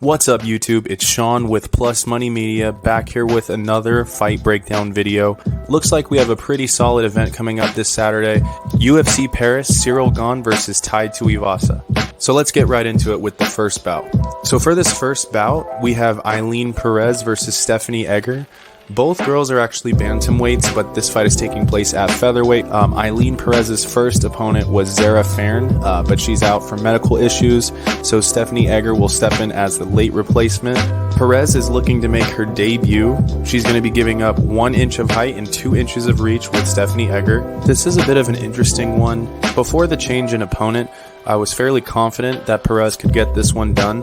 What's up YouTube, it's Sean with Plus Money Media, back here with another fight breakdown video. Looks like we have a pretty solid event coming up this Saturday. UFC Paris, Cyril Gane versus Tai Tuivasa. So let's get right into it with the first bout. So for this first bout, we have Perez versus Stephanie Egger. Both girls are actually bantamweights, but this fight is taking place at featherweight. Perez's first opponent was Zara Farn, but she's out for medical issues, so Stephanie Egger will step in as the late replacement. Perez is looking to make her debut. She's going to be giving up 1 inch of height and 2 inches of reach with Stephanie Egger. This is a bit of an interesting one. Before the change in opponent, I was fairly confident that Perez could get this one done.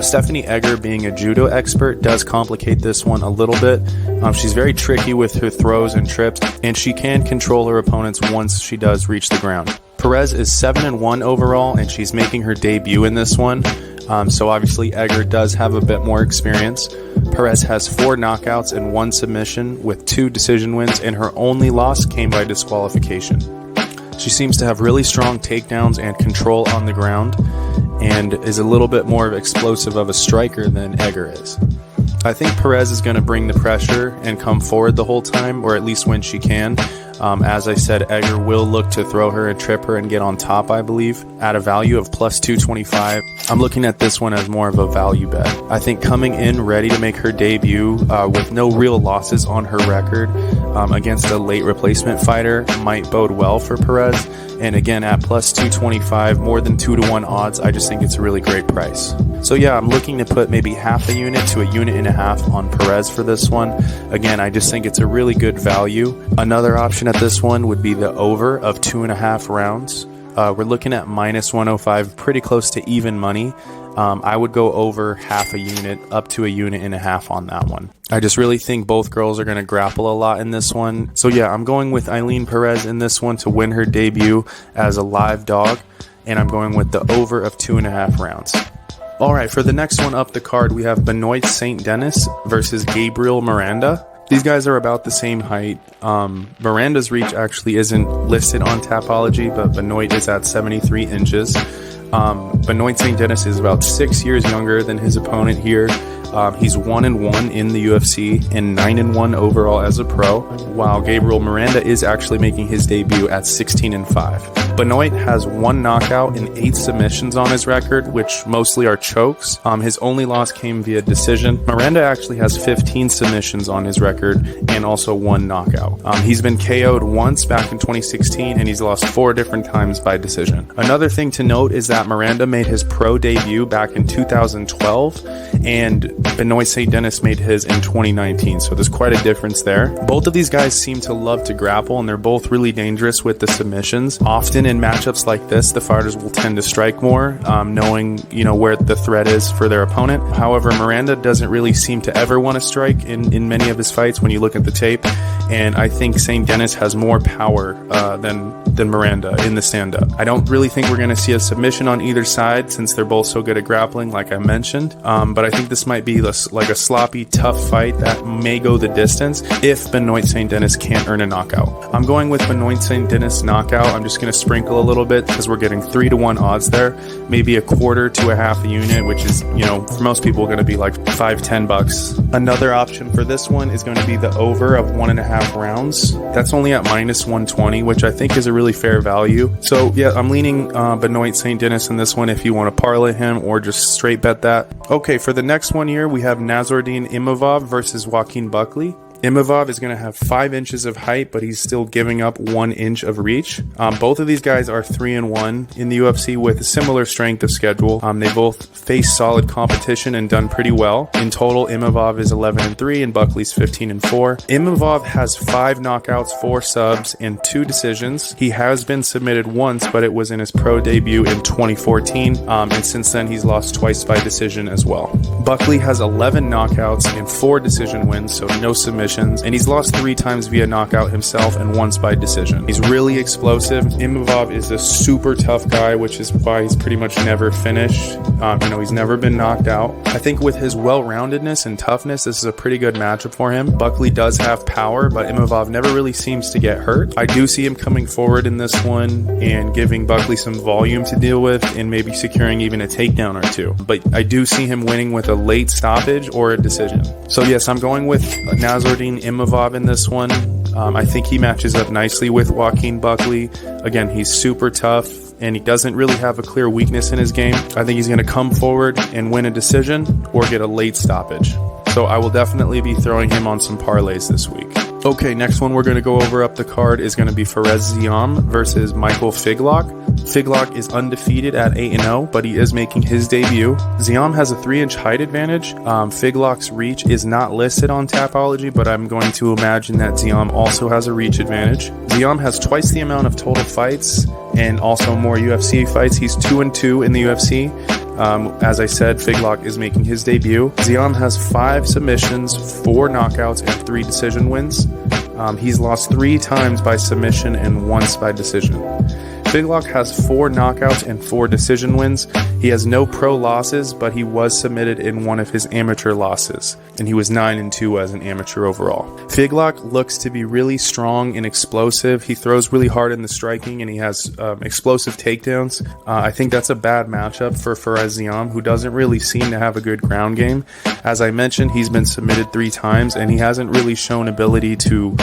Stephanie Egger, being a judo expert, does complicate this one a little bit. She's very tricky with her throws and trips, and she can control her opponents once she does reach the ground. Perez is 7-1 overall, and she's making her debut in this one. So obviously Egger does have a bit more experience. Perez has 4 knockouts and 1 submission with 2 decision wins, and her only loss came by disqualification. She seems to have really strong takedowns and control on the ground, and is a little bit more explosive of a striker than Egger is. I think Perez is going to bring the pressure and come forward the whole time, or at least when she can. As I said, Egger will look to throw her and trip her and get on top, I believe, at a value of plus 225. I'm looking at this one as more of a value bet. I think coming in ready to make her debut with no real losses on her record against a late replacement fighter might bode well for Perez. And again, at plus 225, more than 2-to-1 odds, I just think it's a really great price. So yeah, I'm looking to put maybe half a unit to a unit and a half on Perez for this one. Again, I just think it's a really good value. Another option at this one would be the over of 2.5 rounds. We're looking at minus 105, pretty close to even money. I would go over half a unit, up to a unit and a half on that one. I just really think both girls are going to grapple a lot in this one. So yeah, I'm going with Perez in this one to win her debut as a live dog, and I'm going with the over of 2.5 rounds. Alright, for the next one up the card, we have Benoit Saint-Denis versus Gabriel Miranda. These guys are about the same height. Miranda's reach actually isn't listed on Tapology, but Benoit is at 73 inches. Benoit Saint-Denis is about 6 years younger than his opponent here. He's 1-1 in the UFC and 9-1 overall as a pro, while Gabriel Miranda is actually making his debut at 16-5. Benoit has 1 knockout and 8 submissions on his record, which mostly are chokes. His only loss came via decision. Miranda actually has 15 submissions on his record and also 1 knockout. He's been KO'd once back in 2016, and he's lost 4 different times by decision. Another thing to note is that Miranda made his pro debut back in 2012, and Benoit Saint-Denis made his in 2019, so there's quite a difference there. Both of these guys seem to love to grapple, and they're both really dangerous with the submissions. Often in matchups like this, the fighters will tend to strike more, knowing where the threat is for their opponent. However, Miranda doesn't really seem to ever want to strike in many of his fights when you look at the tape, and I think Saint-Denis has more power than Miranda in the stand-up. I don't really think we're going to see a submission on either side since they're both so good at grappling, like I mentioned, but I think this might be like a sloppy, tough fight that may go the distance if Benoit Saint-Denis can't earn a knockout. I'm going with Benoit Saint-Denis knockout. I'm just going to sprinkle a little bit because we're getting 3-to-1 odds there, maybe a quarter to a half a unit, which is, for most people going to be like $5-10. Another option for this one is going to be the over of 1.5 rounds. That's only at minus 120, which I think is a really fair value. So yeah, I'm leaning Benoit Saint-Denis in this one if you want to parlay him or just straight bet that. Okay, for the next one here, we have Nassourdine Imavov versus Joaquin Buckley. Imavov is going to have 5 inches of height, but he's still giving up 1 inch of reach. Both of these guys are 3-1 in the UFC with a similar strength of schedule. They both face solid competition and done pretty well. In total, Imavov is 11-3 and Buckley's 15-4. Imavov has 5 knockouts, 4 subs, and 2 decisions. He has been submitted once, but it was in his pro debut in 2014, and since then he's lost twice by decision as well. Buckley has 11 knockouts and 4 decision wins, so no submission submissions, and he's lost 3 times via knockout himself and once by decision. He's really explosive. Imavov is a super tough guy, which is why he's pretty much never finished. He's never been knocked out. I think with his well-roundedness and toughness, this is a pretty good matchup for him. Buckley does have power, but Imavov never really seems to get hurt. I do see him coming forward in this one and giving Buckley some volume to deal with and maybe securing even a takedown or 2. But I do see him winning with a late stoppage or a decision. So yes, I'm going with Nassourdine Imavov in this one. I think he matches up nicely with Joaquin Buckley. Again, he's super tough, and he doesn't really have a clear weakness in his game. I think he's going to come forward and win a decision or get a late stoppage. So I will definitely be throwing him on some parlays this week. Okay, next one we're going to go over up the card is going to be Perez Ziam versus Michael Figlak. Figlak is undefeated at 8-0, but he is making his debut. Ziam has a 3-inch height advantage. Figlak's reach is not listed on Tapology, but I'm going to imagine that Ziam also has a reach advantage. Ziam has twice the amount of total fights and also more UFC fights. He's 2-2 in the UFC. As I said, Figlak is making his debut. Ziam has 5 submissions, 4 knockouts, and 3 decision wins. He's lost 3 times by submission and once by decision. Figlak has 4 knockouts and 4 decision wins. He has no pro losses, but he was submitted in one of his amateur losses, and he was 9-2 as an amateur overall. Figlak looks to be really strong and explosive. He throws really hard in the striking, and he has explosive takedowns. I think that's a bad matchup for Perez Ziam, who doesn't really seem to have a good ground game. As I mentioned, he's been submitted 3 times, and he hasn't really shown ability to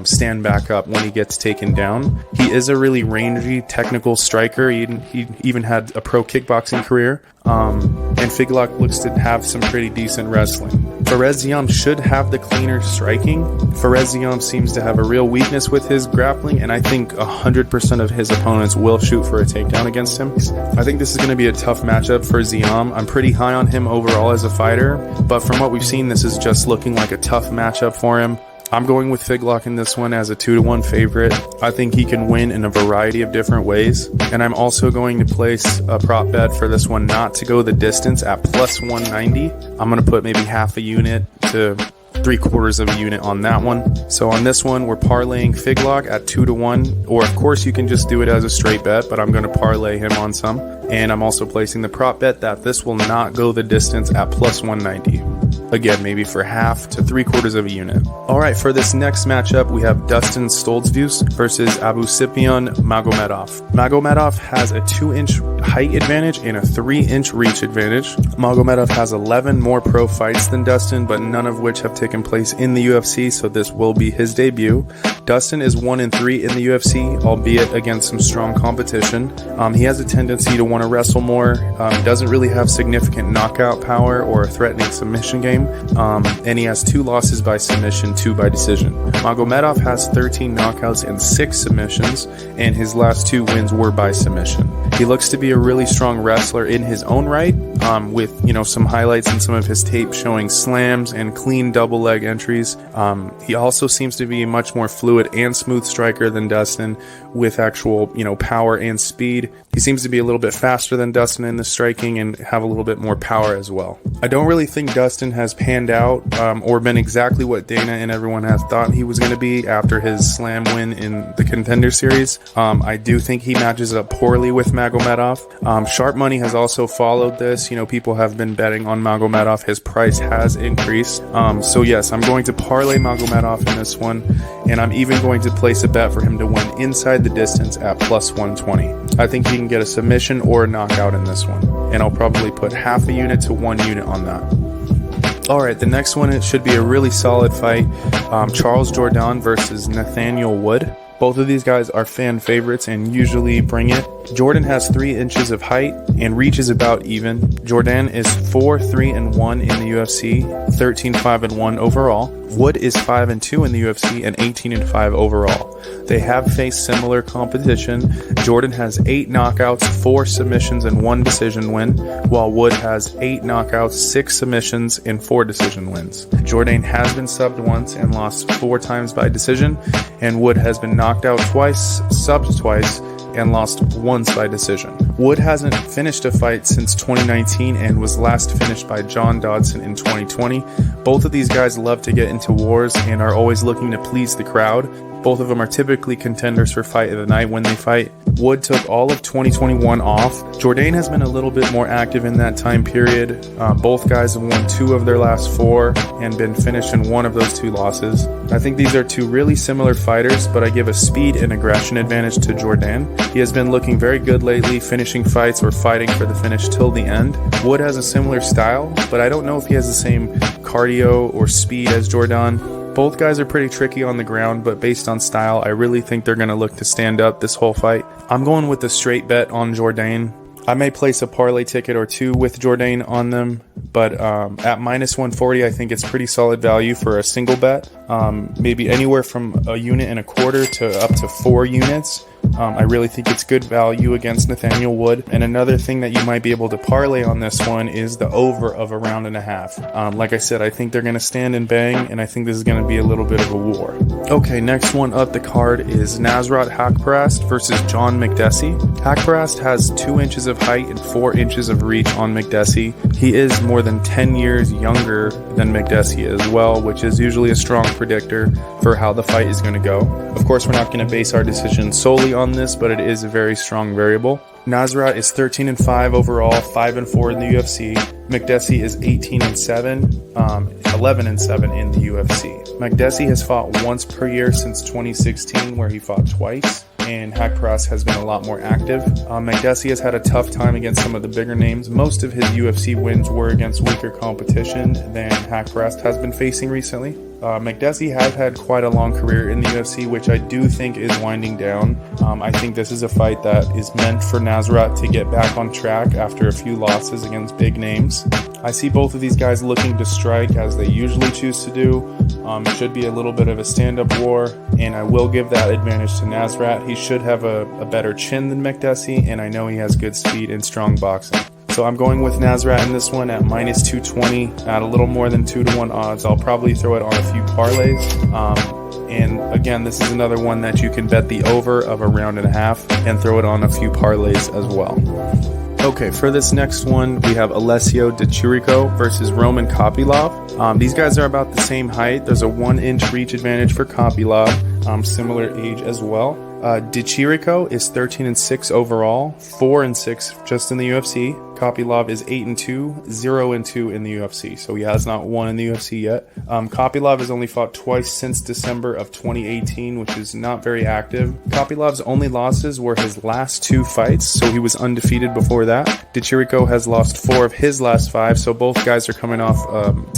stand back up when he gets taken down. He is a really rangy, technical striker. He even had a pro kickboxing career. And Figlak looks to have some pretty decent wrestling. Perez Ziam should have the cleaner striking. Perez Ziam seems to have a real weakness with his grappling, and I think 100% of his opponents will shoot for a takedown against him. I think this is going to be a tough matchup for Ziam. I'm pretty high on him overall as a fighter, but from what we've seen, this is just looking like a tough matchup for him. I'm going with Figlak in this one as a 2-1 favorite. I think he can win in a variety of different ways. And I'm also going to place a prop bet for this one not to go the distance at plus 190. I'm going to put maybe half a unit to 3/4 of a unit on that one. So on this one, we're parlaying Figlak at 2-1, or of course you can just do it as a straight bet, but I'm going to parlay him on some. And I'm also placing the prop bet that this will not go the distance at plus 190. Again, maybe for half to 3/4 of a unit. Alright, for this next matchup, we have Dustin Stoltzfus versus Abusipion Magomedov. Magomedov has a 2-inch height advantage and a 3-inch reach advantage. Magomedov has 11 more pro fights than Dustin, but none of which have taken place in the UFC, so this will be his debut. Dustin is 1-3 in the UFC, albeit against some strong competition. He has a tendency to want to wrestle more. He doesn't really have significant knockout power or a threatening submission game. And he has 2 losses by submission, 2 by decision. Magomedov has 13 knockouts and 6 submissions, and his last 2 wins were by submission. He looks to be a really strong wrestler in his own right, with some highlights in some of his tape showing slams and clean double leg entries. He also seems to be a much more fluid and smooth striker than Dustin, with actual power and speed. He seems to be a little bit faster than Dustin in the striking and have a little bit more power as well. I don't really think Dustin has panned out or been exactly what Dana and everyone has thought he was going to be after his slam win in the Contender Series. I do think he matches up poorly with Magomedov. Sharp Money has also followed this. People have been betting on Magomedov. His price has increased. So yes, I'm going to parlay Magomedov in this one, and I'm even going to place a bet for him to win inside the distance at plus 120. I think he can get a submission or a knockout in this one, and I'll probably put half a unit to 1 unit on that. Alright, the next one, it should be a really solid fight. Charles Jourdain versus Nathaniel Wood. Both of these guys are fan favorites and usually bring it. Jourdain has 3 inches of height and reach is about even. Jourdain is 4-3-1 in the UFC, 13-5-1 overall. Wood is 5-2 in the UFC and 18-5 overall. They have faced similar competition. Jourdain has 8 knockouts, 4 submissions, and 1 decision win, while Wood has 8 knockouts, 6 submissions, and 4 decision wins. Jourdain has been subbed once and lost 4 times by decision, and Wood has been knocked out twice, subbed twice, and lost once by decision. Wood hasn't finished a fight since 2019 and was last finished by John Dodson in 2020. Both of these guys love to get into wars and are always looking to please the crowd. Both of them are typically contenders for fight of the night when they fight. Wood took all of 2021 off. Jourdain has been a little bit more active in that time period. Both guys have won 2 of their last 4 and been finished in 1 of those 2 losses. I think these are 2 really similar fighters, but I give a speed and aggression advantage to Jourdain. He has been looking very good lately, finishing fights or fighting for the finish till the end. Wood has a similar style, but I don't know if he has the same cardio or speed as Jourdain. Both guys are pretty tricky on the ground, but based on style, I really think they're going to look to stand up this whole fight. I'm going with a straight bet on Jourdain. I may place a parlay ticket or 2 with Jourdain on them, but at minus 140, I think it's pretty solid value for a single bet. Maybe anywhere from 1.25 units to up to 4 units. I really think it's good value against Nathaniel Wood. And another thing that you might be able to parlay on this one is the over of a round and a half. Like I said, I think they're going to stand and bang, and I think this is going to be a little bit of a war. Okay, next one up the card is Nasrat Haqparast versus John Makdessi. Haqparast has 2 inches of height and 4 inches of reach on Makdessi. He is more than 10 years younger than Makdessi as well, which is usually a strong predictor for how the fight is going to go. Of course, we're not going to base our decision solely on this, but it is a very strong variable. Nasrat is 13-5 overall, 5-4 in the UFC. Makdessi is 18-7, 11-7 in the UFC. Makdessi has fought once per year since 2016, where he fought twice, and Haqparast has been a lot more active. Makdessi has had a tough time against some of the bigger names. Most of his UFC wins were against weaker competition than Haqparast has been facing recently. Makdessi has had quite a long career in the UFC, which I do think is winding down. I think this is a fight that is meant for Nasrat to get back on track after a few losses against big names. I see both of these guys looking to strike as they usually choose to do. It should be a little bit of a stand-up war, and I will give that advantage to Nasrat. He should have a better chin than Makdessi, and I know he has good speed and strong boxing. So I'm going with Nasrat in this one at minus 220 at a little more than 2-1 odds. I'll probably throw it on a few parlays. And again, this is another one that you can bet the over of a round and a half and throw it on a few parlays as well. Okay, for this next one, we have Alessio Di Chirico versus Roman Kopylov. These guys are about the same height. There's a 1-inch reach advantage for Kopylov, similar age as well. Di Chirico is 13-6 overall, 4-6 just in the UFC. Kopylov is 8-2, 0-2 in the UFC, so he has not won in the UFC yet. Kopylov has only fought twice since December of 2018, which is not very active. Kopylov's only losses were his last 2 fights, so he was undefeated before that. Di Chirico has lost 4 of his last 5, so both guys are coming off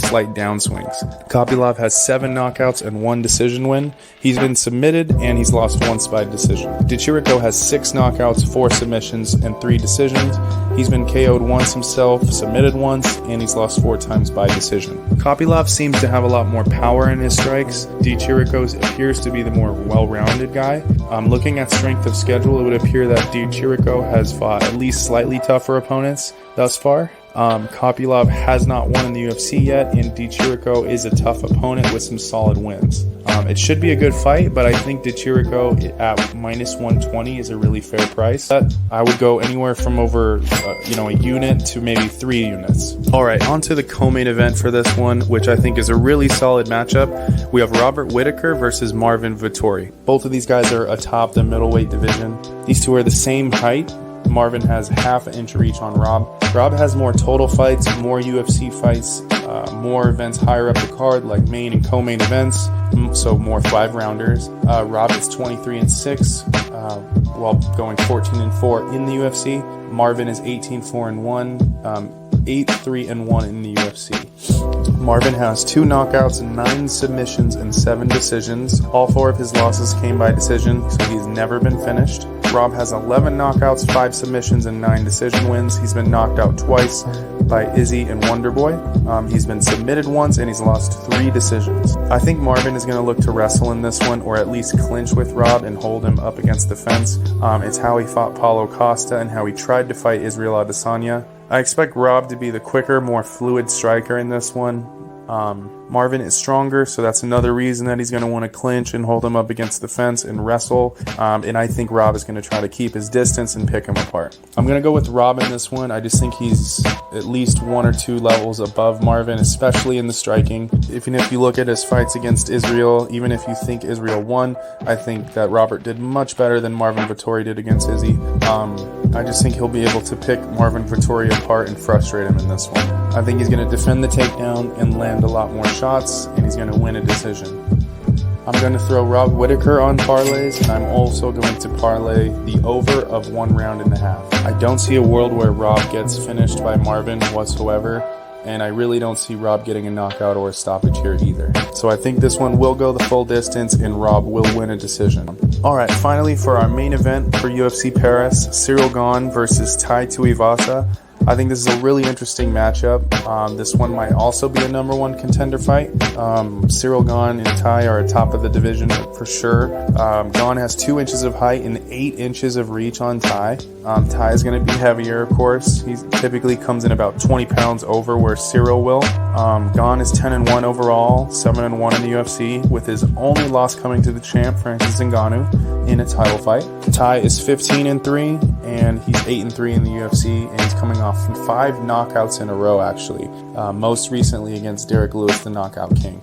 slight downswings. Kopylov has 7 knockouts and 1 decision win. He's been submitted, and he's lost once by decision. Di Chirico has 6 knockouts, 4 submissions, and 3 decisions. He's been KO'd once himself, submitted once, and he's lost 4 times by decision. Kopylov seems to have a lot more power in his strikes. Di Chirico appears to be the more well-rounded guy. Looking at strength of schedule, it would appear that Di Chirico has fought at least slightly tougher opponents thus far. Kopylov has not won in the UFC yet, and Di Chirico is a tough opponent with some solid wins. It should be a good fight, but I think Di Chirico at minus 120 is a really fair price. I would go anywhere from over a unit to maybe 3 units. Alright, on to the co-main event for this one, which I think is a really solid matchup. We have Robert Whittaker versus Marvin Vettori. Both of these guys are atop the middleweight division. These two are the same height. Marvin has half an inch reach on Rob. Rob has more total fights, more UFC fights, more events higher up the card, like main and co-main events, so more 5-rounders. Rob is 23-6, while going 14-4 in the UFC. Marvin is 18-4-1, 8-3-1 in the UFC. Marvin has 2 knockouts, 9 submissions, and 7 decisions. All 4 of his losses came by decision, so he's never been finished. Rob has 11 knockouts, 5 submissions, and 9 decision wins. He's been knocked out twice by Izzy and Wonderboy. He's been submitted once, and he's lost 3 decisions. I think Marvin is going to look to wrestle in this one, or at least clinch with Rob and hold him up against the fence. It's how he fought Paulo Costa and how he tried to fight Israel Adesanya. I expect Rob to be the quicker, more fluid striker in this one. Marvin is stronger, so that's another reason that he's going to want to clinch and hold him up against the fence and wrestle. And I think Rob is going to try to keep his distance and pick him apart. I'm going to go with Rob in this one. I just think he's at least 1 or 2 levels above Marvin, especially in the striking. Even if you look at his fights against Israel, even if you think Israel won, I think that Robert did much better than Marvin Vettori did against Izzy. I just think he'll be able to pick Marvin Vettori apart and frustrate him in this one. I think he's going to defend the takedown and land a lot more shots, and he's going to win a decision. I'm going to throw Rob Whittaker on parlays, and I'm also going to parlay the over of 1.5 rounds. I don't see a world where Rob gets finished by Marvin whatsoever, and I really don't see Rob getting a knockout or a stoppage here either. So I think this one will go the full distance, and Rob will win a decision. Alright, finally for our main event for UFC Paris, Cyril Gane versus Tai Tuivasa. I think this is a really interesting matchup. This one might also be a number 1 contender fight. Cyril Gane and Tai are atop of the division for sure. Gane has 2 inches of height and 8 inches of reach on Tai. Tai is going to be heavier, of course. He typically comes in about 20 pounds over where Cyril will. Gane is 10-1 overall, 7-1 in the UFC, with his only loss coming to the champ, Francis Ngannou, in a title fight. Tai is 15-3, and he's 8-3 in the UFC, and he's coming off from 5 knockouts in a row, actually. Most recently against Derek Lewis, the knockout king.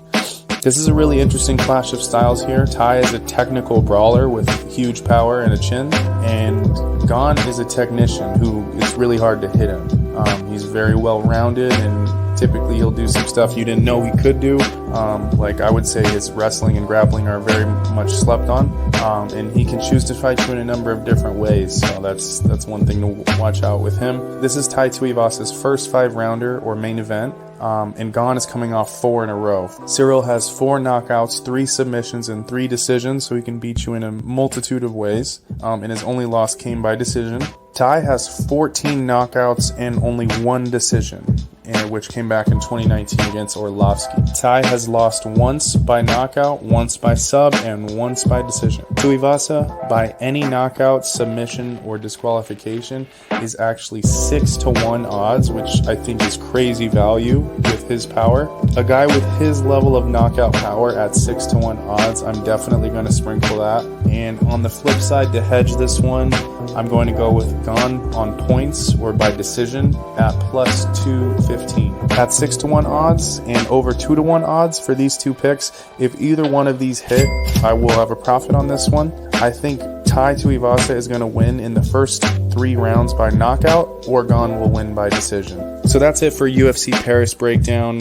This is a really interesting clash of styles here. Tai is a technical brawler with huge power and a chin, and Gane is a technician who it's really hard to hit him. He's very well-rounded, and typically he'll do some stuff you didn't know he could do. Like I would say his wrestling and grappling are very much slept on, and he can choose to fight you in a number of different ways. So that's one thing to watch out with him. This is Tai Tuivasa's first 5-rounder or main event. And Gane is coming off 4 in a row. Cyril has 4 knockouts, 3 submissions, and 3 decisions, so he can beat you in a multitude of ways. And his only loss came by decision. Tai has 14 knockouts and only 1 decision, which came back in 2019 against Orlovsky. Tai has lost once by knockout, once by sub, and once by decision. Tuivasa, by any knockout, submission, or disqualification, is actually 6-1 odds, which I think is crazy value with his power. A guy with his level of knockout power at 6-1 odds, I'm definitely going to sprinkle that. And on the flip side, to hedge this one, I'm going to go with Gane on points or by decision at plus 215. At 6-1 odds and over 2-1 odds for these 2 picks, if either one of these hit, I will have a profit on this one. I think Tai Tuivasa is going to win in the first 3 rounds by knockout, or Gane will win by decision. So that's it for UFC Paris breakdown.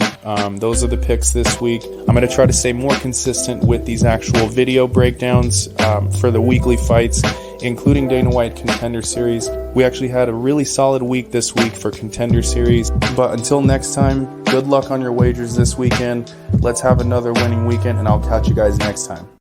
Those are the picks this week. I'm going to try to stay more consistent with these actual video breakdowns for the weekly fights, including Dana White Contender Series. We actually had a really solid week this week for Contender Series. But until next time, good luck on your wagers this weekend. Let's have another winning weekend, and I'll catch you guys next time.